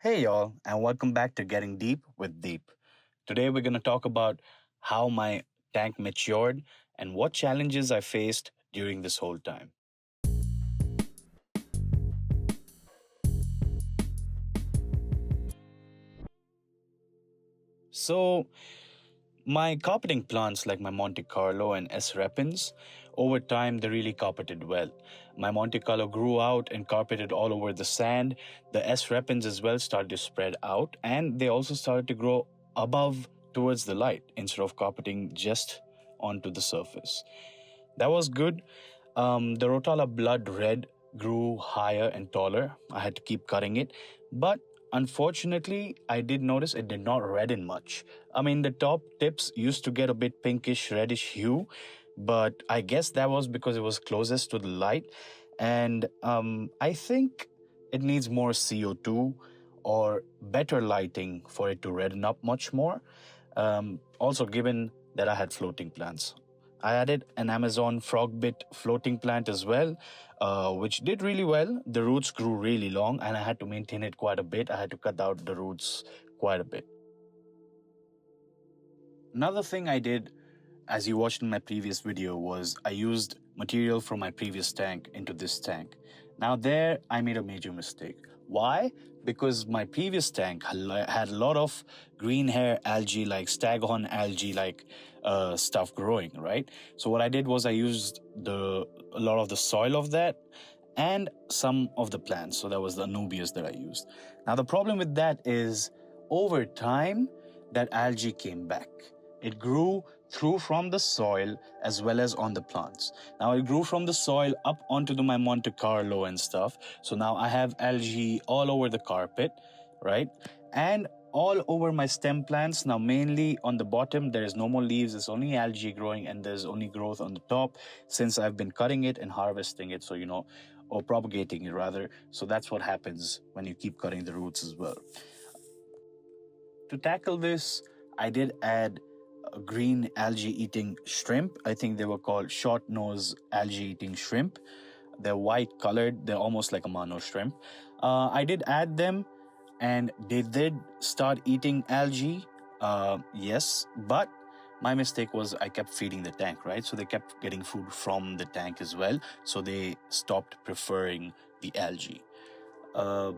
Hey, y'all, and welcome back to Getting Deep with Deep. Today, we're going to talk about how my tank matured and what challenges I faced during this whole time. So, my carpeting plants like my Monte Carlo and S. repens, over time they really carpeted well. My Monte Carlo grew out and carpeted all over the sand. The S. repens as well started to spread out and they also started to grow above towards the light instead of carpeting just onto the surface. That was good. The Rotala blood red grew higher and taller. I had to keep cutting it. But unfortunately, I did notice it did not redden much. I mean, the top tips used to get a bit pinkish, reddish hue, but I guess that was because it was closest to the light. And I think it needs more CO2 or better lighting for it to redden up much more. Also, given that I had floating plants. I added an Amazon frogbit floating plant as well, which did really well. The roots grew really long and I had to maintain it quite a bit. I had to cut out the roots quite a bit. Another thing I did, as you watched in my previous video, was I used material from my previous tank into this tank. Now there, I made a major mistake. Why? Because my previous tank had a lot of green hair algae, like staghorn algae, like stuff growing, right? So what I did was I used a lot of the soil of that and some of the plants. So that was the Anubias that I used. Now the problem with that is over time, that algae came back. It grew through from the soil as well as on the plants. Now it grew from the soil up onto my Monte Carlo and stuff. So now I have algae all over the carpet, right? And all over my stem plants. Now mainly on the bottom, there is no more leaves. There's only algae growing and there's only growth on the top since I've been cutting it and harvesting it. So, or propagating it rather. So that's what happens when you keep cutting the roots as well. To tackle this, I did add a green algae eating shrimp. I think they were called short nose algae eating shrimp. They're white colored, they're almost like a mano shrimp. I did add them and they did start eating algae. Yes, but my mistake was I kept feeding the tank, right? So they kept getting food from the tank as well. So they stopped preferring the algae. Uh,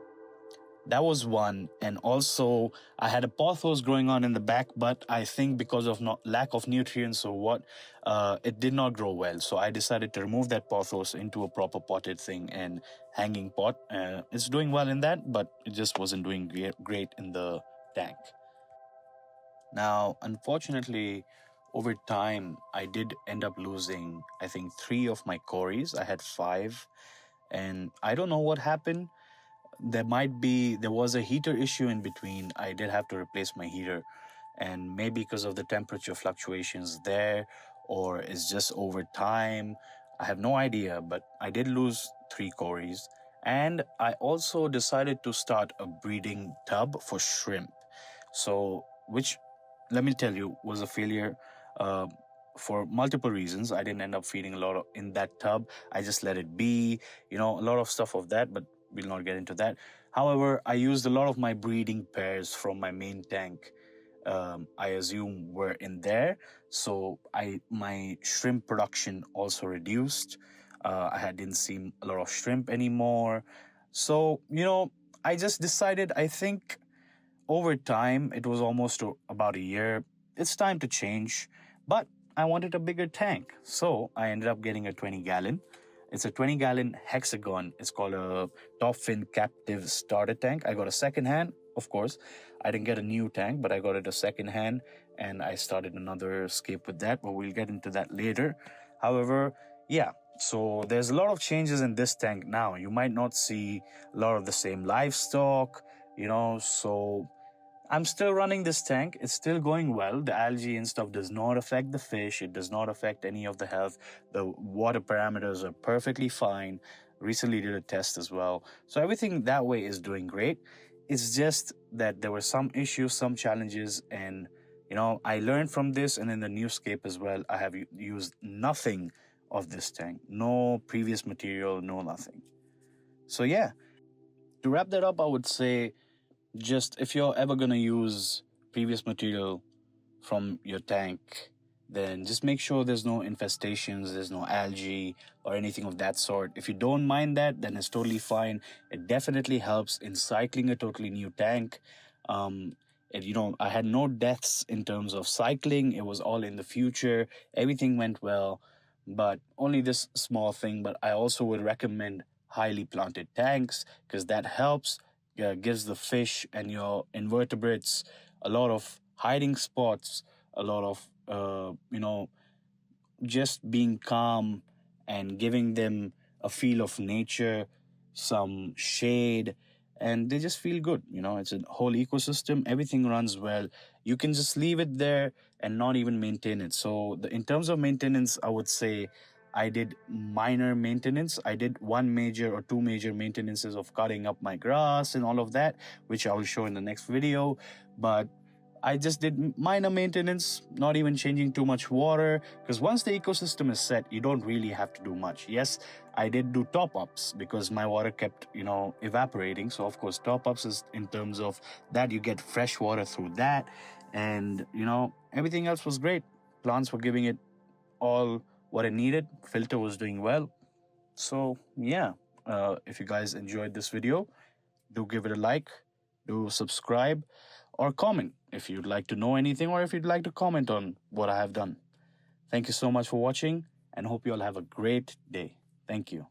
that was one. And also, I had a pothos growing on in the back, but I think because of lack of nutrients or what, it did not grow well. So I decided to remove that pothos into a proper potted thing and hanging pot. It's doing well in that, but it just wasn't doing great in the tank. Now, unfortunately, over time, I did end up losing, I think, three of my cories. I had five, and I don't know what happened. There was a heater issue in between. I did have to replace my heater, and maybe because of the temperature fluctuations there, or it's just over time. I have no idea, but I did lose three cories. And I also decided to start a breeding tub for shrimp. So, which, let me tell you, was a failure uh, for multiple reasons. I didn't end up feeding a lot in that tub. I just let it be, a lot of stuff of that, but we'll not get into that. However, I used a lot of my breeding pairs from my main tank. I assume were in there, so my shrimp production also reduced. Didn't see a lot of shrimp anymore. So I just decided. I think over time, it was almost about a year. It's time to change, but I wanted a bigger tank. So I ended up getting a 20-gallon. It's a 20-gallon hexagon. It's called a top fin captive starter tank. I got a second hand, of course. I didn't get a new tank, but I got it a second hand, and I started another scape with that, but we'll get into that later. However, yeah, so there's a lot of changes in this tank now. You might not see a lot of the same livestock, so I'm still running this tank. It's still going well. The algae and stuff does not affect the fish. It does not affect any of the health. The water parameters are perfectly fine. Recently did a test as well. So everything that way is doing great. It's just that there were some issues, some challenges, and I learned from this. And in the new scape as well, I have used nothing of this tank. No previous material, no nothing. So yeah, to wrap that up, I would say just if you're ever going to use previous material from your tank, then just make sure there's no infestations, there's no algae or anything of that sort. If you don't mind that, then it's totally fine. It definitely helps in cycling a totally new tank. I had no deaths in terms of cycling. It was all in the future. Everything went well, but only this small thing. But I also would recommend highly planted tanks because that helps, gives the fish and your invertebrates a lot of hiding spots, a lot of just being calm and giving them a feel of nature, some shade, and they just feel good. It's a whole ecosystem. Everything runs well. You can just leave it there and not even maintain it. So, in terms of maintenance, I would say I did minor maintenance. I did one major or two major maintenances of cutting up my grass and all of that, which I will show in the next video. But I just did minor maintenance, not even changing too much water, because once the ecosystem is set, you don't really have to do much. Yes, I did do top ups because my water kept, evaporating. So, of course, top ups is in terms of that you get fresh water through that. And, everything else was great. Plants were giving it all what it needed, filter was doing well. So, yeah, if you guys enjoyed this video, do give it a like, do subscribe, or comment if you'd like to know anything or if you'd like to comment on what I have done. Thank you so much for watching and hope you all have a great day. Thank you.